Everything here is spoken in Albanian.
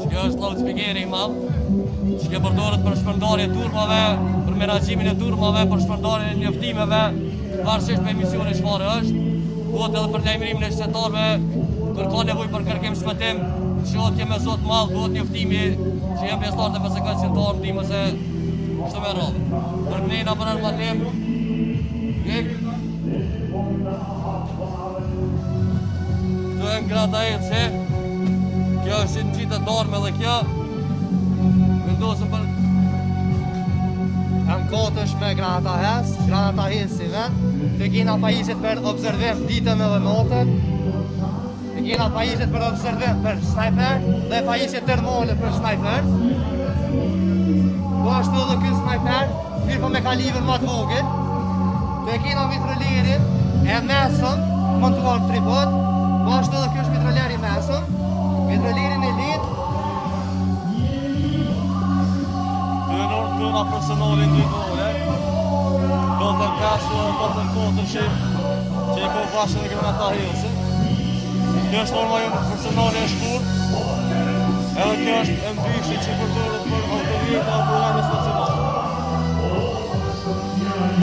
Kjo është loudspeakeri mam, që ke përdoret për shpërndarje turmave, për menaxhimin e turmave, për shpërndarjen e njoftimeve, varësisht me emisioni çfarë është. Duhet edhe për lajmërimin e qytetarëve, kur ka nevojë për kërkim shpëtim, shoqje me zot mall, duhet njoftimi që janë pjesëtar të FSK qytetar, ndihmë se kështu me radhë. Për nëna për armatim, këtu e ngrata ece. Kjo është në qitë të norme dhe kjo vendosëm për Jam kotësh me granata hesive, të kena pajishet për observim ditën edhe notën, të kena pajishet për observim për sniper dhe pajishet termale për sniper. Po ashtu edhe ky sniper, mirë po me kaliber më të vogël, të kena mitraljerin e mesëm, montuar në tripod, po ashtu edhe ky është mitraljer i mesëm. Mitraljerin e lidh. Tëna personalin dujtore. Do të kasë, do të kotër që i ko bashkën e granata hilëse. Kjo është norma jo personali e shkur. Edhe kjo është e mbyshë që i përdorët për autovjetë dhe programe stacionare.